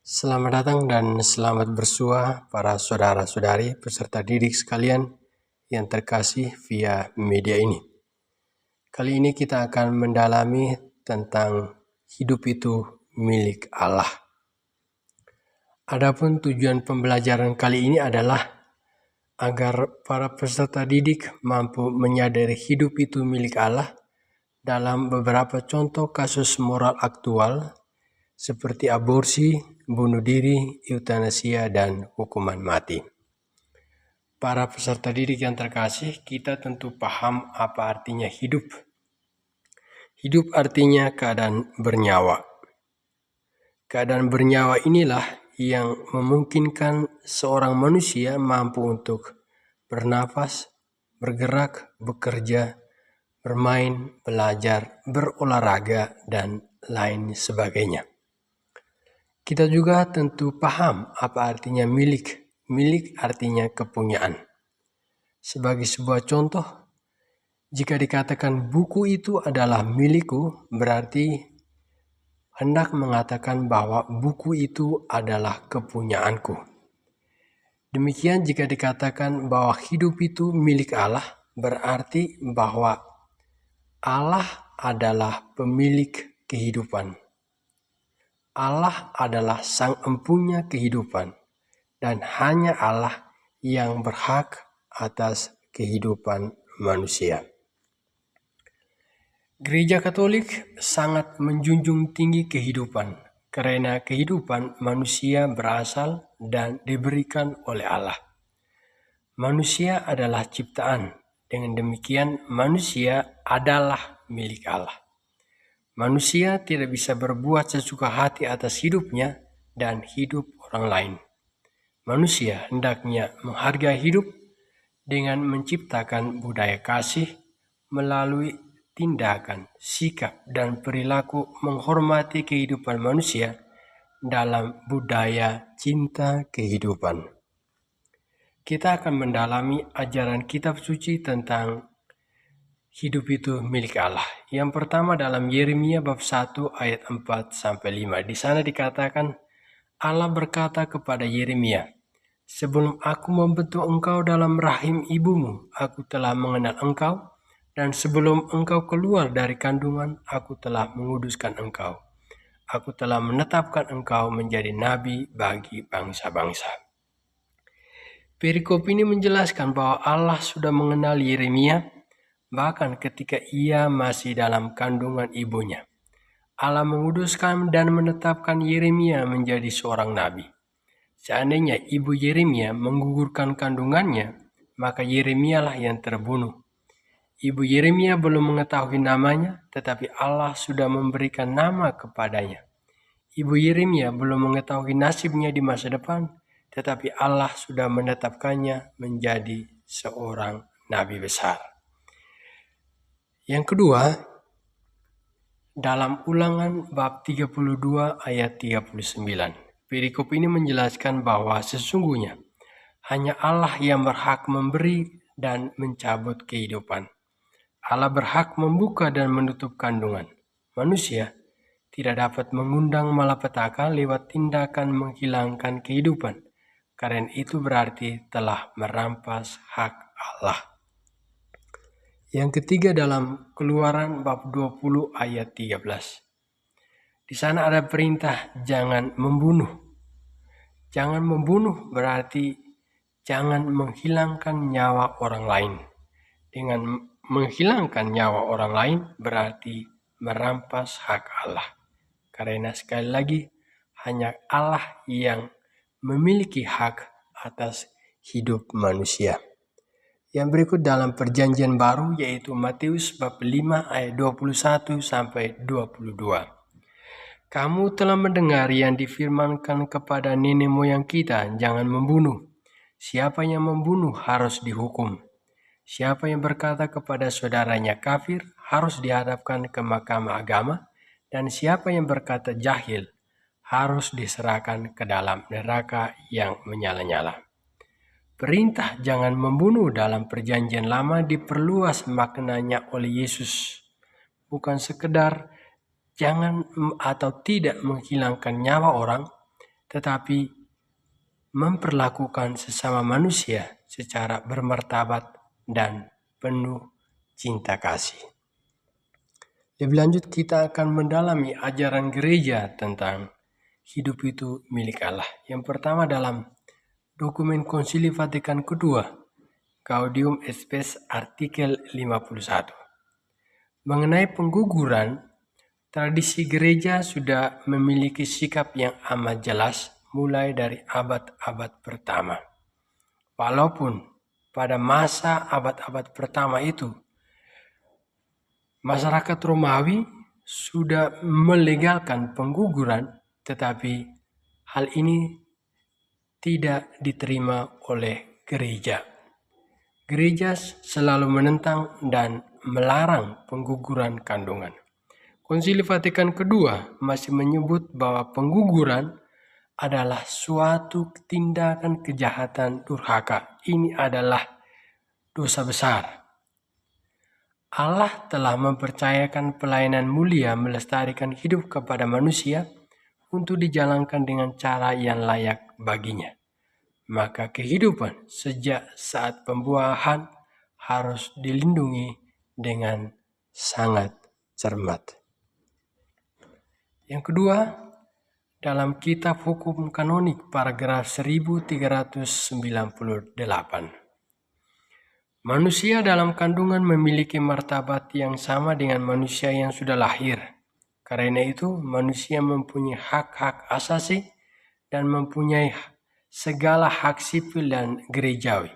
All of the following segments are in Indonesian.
Selamat datang dan selamat bersua para saudara-saudari peserta didik sekalian yang terkasih via media ini. Kali ini kita akan mendalami tentang hidup itu milik Allah. Adapun tujuan pembelajaran kali ini adalah agar para peserta didik mampu menyadari hidup itu milik Allah dalam beberapa contoh kasus moral aktual seperti aborsi, bunuh diri, eutanasia, dan hukuman mati. Para peserta didik yang terkasih, kita tentu paham apa artinya hidup. Hidup artinya keadaan bernyawa. Keadaan bernyawa inilah yang memungkinkan seorang manusia mampu untuk bernafas, bergerak, bekerja, bermain, belajar, berolahraga, dan lain sebagainya. Kita juga tentu paham apa artinya milik. Milik artinya kepunyaan. Sebagai sebuah contoh, jika dikatakan buku itu adalah milikku, berarti hendak mengatakan bahwa buku itu adalah kepunyaanku. Demikian jika dikatakan bahwa hidup itu milik Allah, berarti bahwa Allah adalah pemilik kehidupan. Allah adalah sang empunya kehidupan dan hanya Allah yang berhak atas kehidupan manusia. Gereja Katolik sangat menjunjung tinggi kehidupan karena kehidupan manusia berasal dan diberikan oleh Allah. Manusia adalah ciptaan, dengan demikian manusia adalah milik Allah. Manusia tidak bisa berbuat sesuka hati atas hidupnya dan hidup orang lain. Manusia hendaknya menghargai hidup dengan menciptakan budaya kasih melalui tindakan, sikap, dan perilaku menghormati kehidupan manusia dalam budaya cinta kehidupan. Kita akan mendalami ajaran kitab suci tentang hidup itu milik Allah. Yang pertama dalam Yeremia bab 1 ayat 4-5. Di sana dikatakan, Allah berkata kepada Yeremia, "Sebelum aku membentuk engkau dalam rahim ibumu, aku telah mengenal engkau, dan sebelum engkau keluar dari kandungan, aku telah menguduskan engkau. Aku telah menetapkan engkau menjadi nabi bagi bangsa-bangsa." Perikop ini menjelaskan bahwa Allah sudah mengenal Yeremia bahkan ketika ia masih dalam kandungan ibunya. Allah menguduskan dan menetapkan Yeremia menjadi seorang nabi. Seandainya ibu Yeremia menggugurkan kandungannya, maka Yeremia lah yang terbunuh. Ibu Yeremia belum mengetahui namanya, tetapi Allah sudah memberikan nama kepadanya. Ibu Yeremia belum mengetahui nasibnya di masa depan, tetapi Allah sudah menetapkannya menjadi seorang nabi besar. Yang kedua, dalam Ulangan bab 32 ayat 39. Perikop ini menjelaskan bahwa sesungguhnya hanya Allah yang berhak memberi dan mencabut kehidupan. Allah berhak membuka dan menutup kandungan. Manusia tidak dapat mengundang malapetaka lewat tindakan menghilangkan kehidupan. Karena itu berarti telah merampas hak Allah. Yang ketiga dalam Keluaran bab 20 ayat 13. Di sana ada perintah jangan membunuh. Jangan membunuh berarti jangan menghilangkan nyawa orang lain. Dengan menghilangkan nyawa orang lain berarti merampas hak Allah. Karena sekali lagi hanya Allah yang memiliki hak atas hidup manusia. Yang berikut dalam perjanjian baru yaitu Matius bab 5 ayat 21-22. Kamu telah mendengar yang difirmankan kepada nenek moyang kita, jangan membunuh. Siapa yang membunuh harus dihukum. Siapa yang berkata kepada saudaranya kafir harus dihadapkan ke mahkamah agama, dan siapa yang berkata jahil harus diserahkan ke dalam neraka yang menyala-nyala. Perintah jangan membunuh dalam perjanjian lama diperluas maknanya oleh Yesus. Bukan sekedar jangan atau tidak menghilangkan nyawa orang, tetapi memperlakukan sesama manusia secara bermartabat dan penuh cinta kasih. Lebih lanjut kita akan mendalami ajaran gereja tentang hidup itu milik Allah. Yang pertama dalam dokumen Konsili Vatikan II, Gaudium et Spes artikel 51. Mengenai pengguguran, tradisi gereja sudah memiliki sikap yang amat jelas mulai dari abad-abad pertama. Walaupun pada masa abad-abad pertama itu, masyarakat Romawi sudah melegalkan pengguguran, tetapi hal ini tidak diterima oleh gereja. Gereja selalu menentang dan melarang pengguguran kandungan. Konsili Vatikan II masih menyebut bahwa pengguguran adalah suatu tindakan kejahatan durhaka. Ini adalah dosa besar. Allah telah mempercayakan pelayanan mulia melestarikan hidup kepada manusia untuk dijalankan dengan cara yang layak baginya. Maka kehidupan sejak saat pembuahan harus dilindungi dengan sangat cermat. Yang kedua, dalam Kitab Hukum Kanonik paragraf 1398. Manusia dalam kandungan memiliki martabat yang sama dengan manusia yang sudah lahir. Karena itu, manusia mempunyai hak-hak asasi dan mempunyai segala hak sipil dan gerejawi.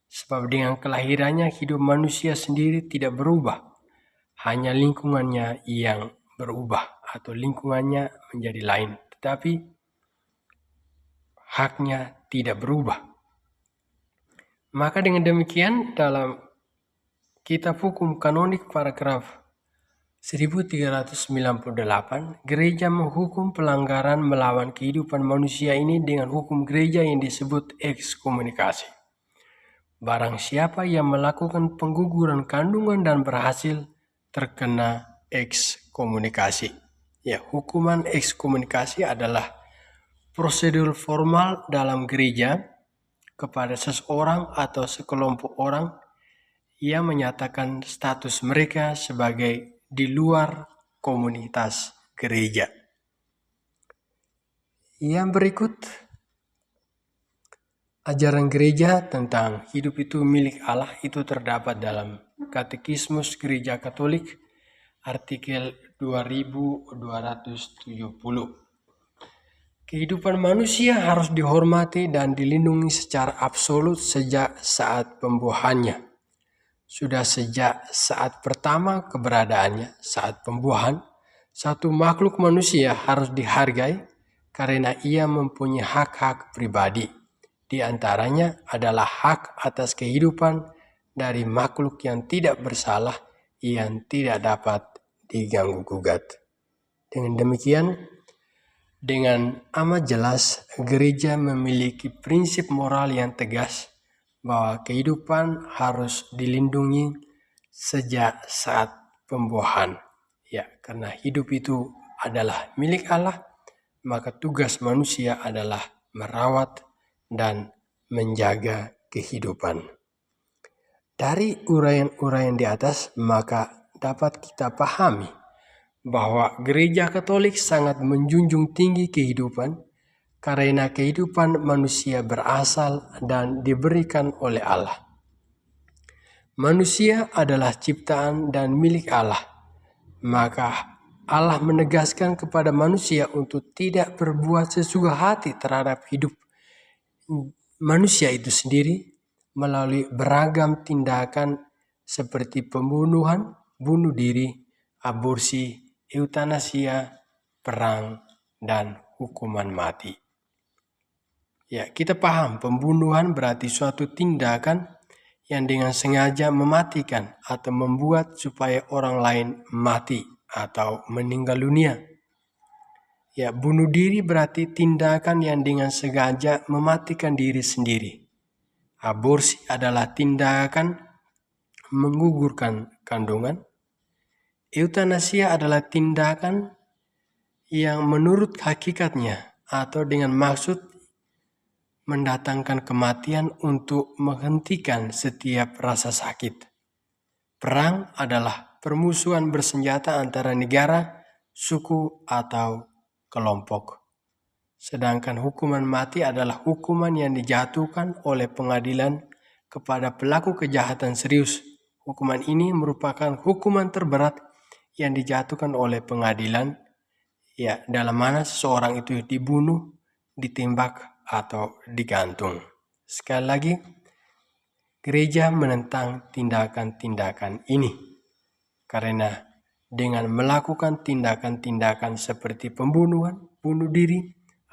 Sebab dengan kelahirannya hidup manusia sendiri tidak berubah. Hanya lingkungannya yang berubah atau lingkungannya menjadi lain. Tetapi haknya tidak berubah. Maka dengan demikian dalam Kitab Hukum Kanonik paragraf 1398, gereja menghukum pelanggaran melawan kehidupan manusia ini dengan hukum gereja yang disebut ekskomunikasi. Barang siapa yang melakukan pengguguran kandungan dan berhasil terkena ekskomunikasi. Ya, hukuman ekskomunikasi adalah prosedur formal dalam gereja kepada seseorang atau sekelompok orang yang menyatakan status mereka sebagai di luar komunitas gereja. Yang berikut, ajaran gereja tentang hidup itu milik Allah itu terdapat dalam Katekismus Gereja Katolik artikel 2270. Kehidupan manusia harus dihormati dan dilindungi secara absolut sejak saat pembuahannya. Sudah sejak saat pertama keberadaannya, saat pembuahan, satu makhluk manusia harus dihargai karena ia mempunyai hak-hak pribadi. Di antaranya adalah hak atas kehidupan dari makhluk yang tidak bersalah yang tidak dapat diganggu-gugat. Dengan demikian, dengan amat jelas gereja memiliki prinsip moral yang tegas bahwa kehidupan harus dilindungi sejak saat pembuahan. Ya, karena hidup itu adalah milik Allah, maka tugas manusia adalah merawat dan menjaga kehidupan. Dari uraian-uraian di atas, maka dapat kita pahami bahwa gereja Katolik sangat menjunjung tinggi kehidupan karena kehidupan manusia berasal dan diberikan oleh Allah. Manusia adalah ciptaan dan milik Allah. Maka Allah menegaskan kepada manusia untuk tidak berbuat sesuka hati terhadap hidup manusia itu sendiri melalui beragam tindakan seperti pembunuhan, bunuh diri, aborsi, eutanasia, perang, dan hukuman mati. Ya, kita paham pembunuhan berarti suatu tindakan yang dengan sengaja mematikan atau membuat supaya orang lain mati atau meninggal dunia. Ya, bunuh diri berarti tindakan yang dengan sengaja mematikan diri sendiri. Aborsi adalah tindakan menggugurkan kandungan. Eutanasia adalah tindakan yang menurut hakikatnya atau dengan maksud mendatangkan kematian untuk menghentikan setiap rasa sakit. Perang adalah permusuhan bersenjata antara negara, suku, atau kelompok. Sedangkan hukuman mati adalah hukuman yang dijatuhkan oleh pengadilan kepada pelaku kejahatan serius. Hukuman ini merupakan hukuman terberat yang dijatuhkan oleh pengadilan, dalam mana seseorang itu dibunuh, ditembak, atau digantung. Sekali lagi, gereja menentang tindakan-tindakan ini karena dengan melakukan tindakan-tindakan seperti pembunuhan, bunuh diri,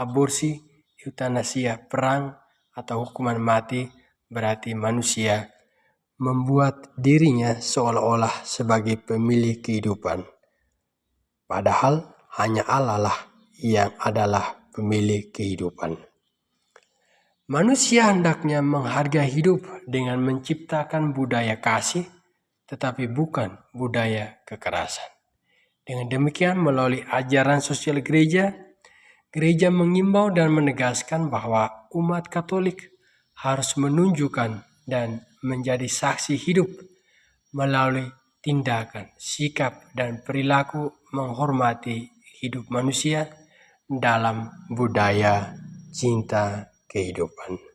aborsi, eutanasia, perang, atau hukuman mati, berarti manusia membuat dirinya seolah-olah sebagai pemilik kehidupan. Padahal hanya Allah lah yang adalah pemilik kehidupan. Manusia hendaknya menghargai hidup dengan menciptakan budaya kasih, tetapi bukan budaya kekerasan. Dengan demikian, melalui ajaran sosial gereja mengimbau dan menegaskan bahwa umat Katolik harus menunjukkan dan menjadi saksi hidup melalui tindakan, sikap, dan perilaku menghormati hidup manusia dalam budaya cinta kehidupan.